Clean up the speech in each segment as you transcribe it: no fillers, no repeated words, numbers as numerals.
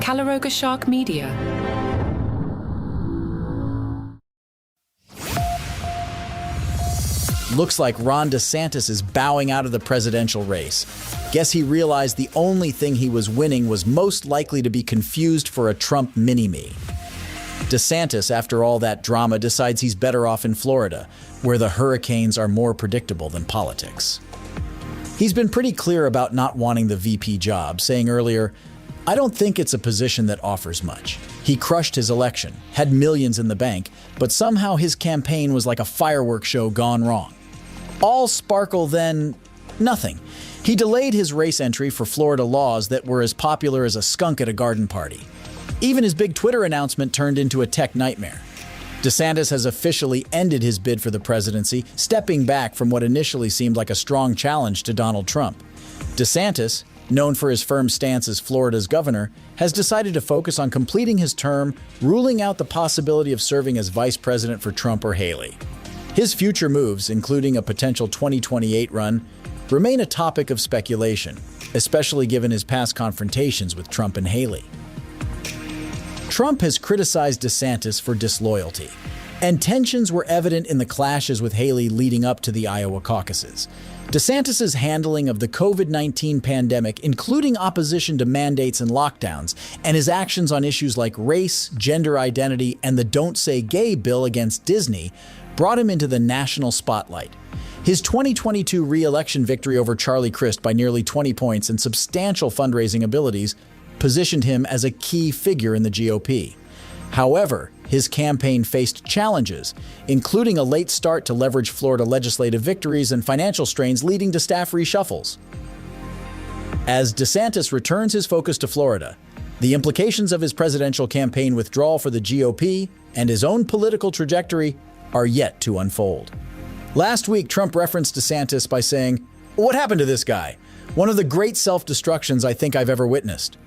Calaroga Shark Media. Looks like Ron DeSantis is bowing out of the presidential race. Guess he realized the only thing he was winning was most likely to be confused for a Trump mini-me. DeSantis, after all that drama, decides he's better off in Florida, where the hurricanes are more predictable than politics. He's been pretty clear about not wanting the VP job, saying earlier, "I don't think it's a position that offers much." He crushed his election, had millions in the bank, but somehow his campaign was like a fireworks show gone wrong. All sparkle, then nothing. He delayed his race entry for Florida laws that were as popular as a skunk at a garden party. Even his big Twitter announcement turned into a tech nightmare. DeSantis has officially ended his bid for the presidency, stepping back from what initially seemed like a strong challenge to Donald Trump. DeSantis, known for his firm stance as Florida's governor, has decided to focus on completing his term, ruling out the possibility of serving as vice president for Trump or Haley. His future moves, including a potential 2028 run, remain a topic of speculation, especially given his past confrontations with Trump and Haley. Trump has criticized DeSantis for disloyalty, and tensions were evident in the clashes with Haley leading up to the Iowa caucuses. DeSantis' handling of the COVID-19 pandemic, including opposition to mandates and lockdowns, and his actions on issues like race, gender identity, and the Don't Say Gay bill against Disney, brought him into the national spotlight. His 2022 re-election victory over Charlie Crist by nearly 20 points and substantial fundraising abilities positioned him as a key figure in the GOP. However, his campaign faced challenges, including a late start to leverage Florida legislative victories and financial strains leading to staff reshuffles. As DeSantis returns his focus to Florida, the implications of his presidential campaign withdrawal for the GOP and his own political trajectory are yet to unfold. Last week, Trump referenced DeSantis by saying, "What happened to this guy? One of the great self-destructions I think I've ever witnessed."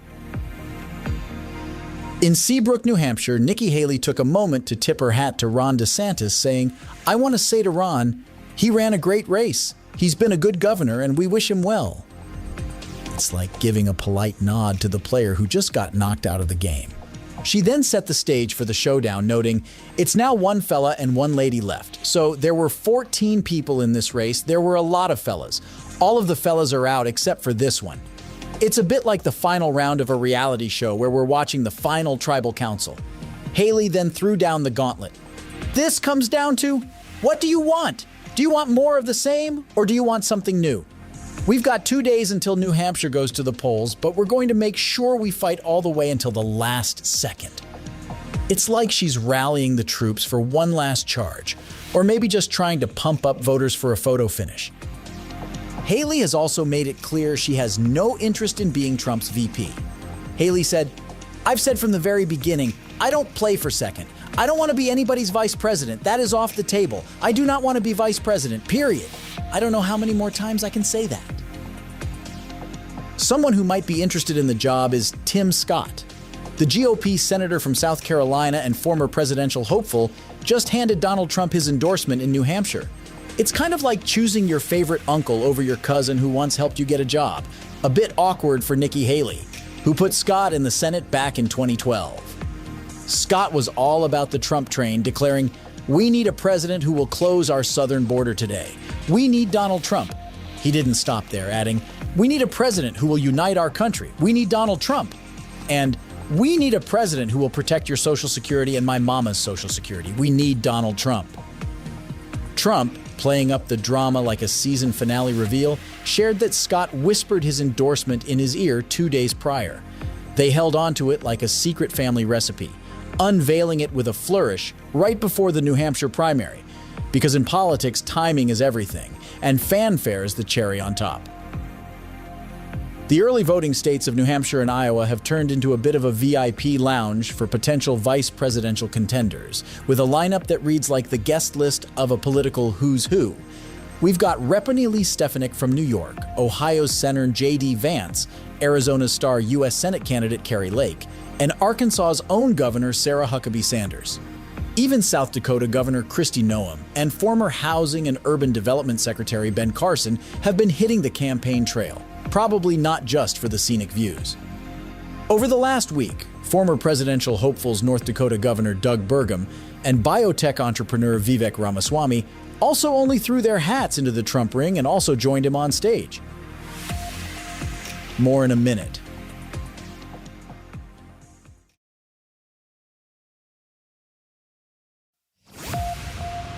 In Seabrook, New Hampshire, Nikki Haley took a moment to tip her hat to Ron DeSantis, saying, "I want to say to Ron, he ran a great race. He's been a good governor, and we wish him well." It's like giving a polite nod to the player who just got knocked out of the game. She then set the stage for the showdown, noting, "It's now one fella and one lady left. So there were 14 people in this race. There were a lot of fellas. All of the fellas are out except for this one." It's a bit like the final round of a reality show where we're watching the final tribal council. Haley then threw down the gauntlet. This comes down to, what do you want? Do you want more of the same, or do you want something new? We've got 2 days until New Hampshire goes to the polls, but we're going to make sure we fight all the way until the last second. It's like she's rallying the troops for one last charge, or maybe just trying to pump up voters for a photo finish. Haley has also made it clear she has no interest in being Trump's VP. Haley said, "I've said from the very beginning, I don't play for second. I don't want to be anybody's vice president. That is off the table. I do not want to be vice president, period." I don't know how many more times I can say that. Someone who might be interested in the job is Tim Scott. The GOP senator from South Carolina and former presidential hopeful just handed Donald Trump his endorsement in New Hampshire. It's kind of like choosing your favorite uncle over your cousin who once helped you get a job. A bit awkward for Nikki Haley, who put Scott in the Senate back in 2012. Scott was all about the Trump train, declaring, "We need a president who will close our southern border today. We need Donald Trump." He didn't stop there, adding, "We need a president who will unite our country. We need Donald Trump." And, "We need a president who will protect your Social Security and my mama's Social Security. We need Donald Trump." Trump, playing up the drama like a season finale reveal, shared that Scott whispered his endorsement in his ear 2 days prior. They held on to it like a secret family recipe, unveiling it with a flourish right before the New Hampshire primary, because in politics, timing is everything, and fanfare is the cherry on top. The early voting states of New Hampshire and Iowa have turned into a bit of a VIP lounge for potential vice presidential contenders, with a lineup that reads like the guest list of a political who's who. We've got Repaneli Stefanik from New York, Ohio's Senator J.D. Vance, Arizona's star U.S. Senate candidate Carrie Lake, and Arkansas's own Governor Sarah Huckabee Sanders. Even South Dakota Governor Kristi Noem and former Housing and Urban Development Secretary Ben Carson have been hitting the campaign trail, probably not just for the scenic views. Over the last week, former presidential hopefuls North Dakota Governor Doug Burgum and biotech entrepreneur Vivek Ramaswamy also only threw their hats into the Trump ring and also joined him on stage. More in a minute.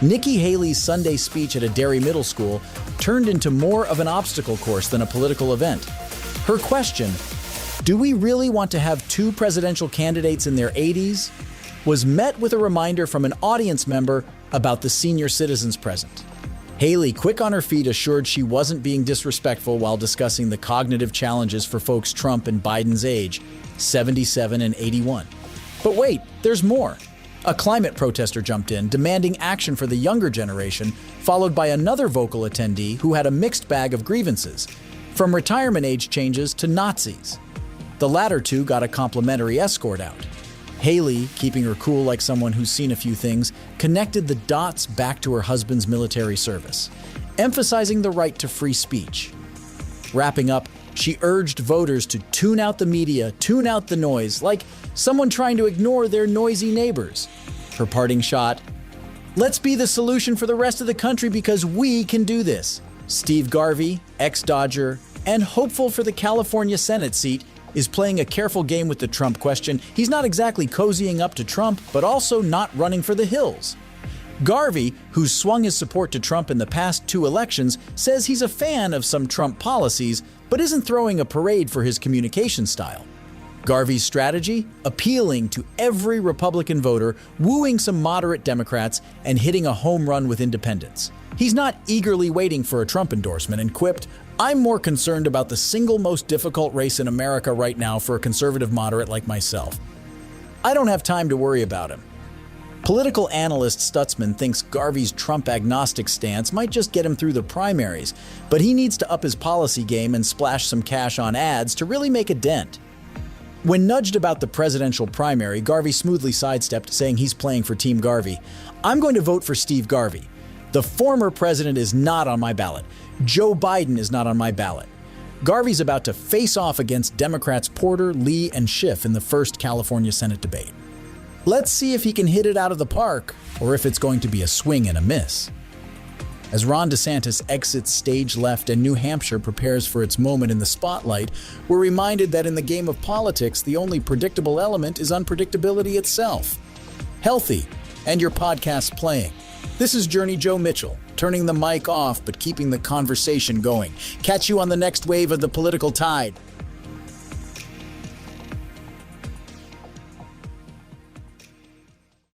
Nikki Haley's Sunday speech at a Derry middle school turned into more of an obstacle course than a political event. Her question, "Do we really want to have two presidential candidates in their 80s?" was met with a reminder from an audience member about the senior citizens present. Haley, quick on her feet, assured she wasn't being disrespectful while discussing the cognitive challenges for folks Trump and Biden's age, 77 and 81. But wait, there's more. A climate protester jumped in, demanding action for the younger generation, followed by another vocal attendee who had a mixed bag of grievances, from retirement age changes to Nazis. The latter two got a complimentary escort out. Haley, keeping her cool like someone who's seen a few things, connected the dots back to her husband's military service, emphasizing the right to free speech. Wrapping up, she urged voters to tune out the media, tune out the noise, like someone trying to ignore their noisy neighbors. Her parting shot, "Let's be the solution for the rest of the country because we can do this." Steve Garvey, ex-Dodger, and hopeful for the California Senate seat, is playing a careful game with the Trump question. He's not exactly cozying up to Trump, but also not running for the hills. Garvey, who's swung his support to Trump in the past two elections, says he's a fan of some Trump policies, but isn't throwing a parade for his communication style. Garvey's strategy? Appealing to every Republican voter, wooing some moderate Democrats, and hitting a home run with independents. He's not eagerly waiting for a Trump endorsement and quipped, "I'm more concerned about the single most difficult race in America right now for a conservative moderate like myself. I don't have time to worry about him." Political analyst Stutzman thinks Garvey's Trump agnostic stance might just get him through the primaries, but he needs to up his policy game and splash some cash on ads to really make a dent. When nudged about the presidential primary, Garvey smoothly sidestepped, saying he's playing for Team Garvey. "I'm going to vote for Steve Garvey. The former president is not on my ballot. Joe Biden is not on my ballot." Garvey's about to face off against Democrats Porter, Lee, and Schiff in the first California Senate debate. Let's see if he can hit it out of the park, or if it's going to be a swing and a miss. As Ron DeSantis exits stage left and New Hampshire prepares for its moment in the spotlight, we're reminded that in the game of politics, the only predictable element is unpredictability itself. Healthy, and your podcast playing. This is Journey Joe Mitchell, turning the mic off but keeping the conversation going. Catch you on the next wave of the political tide.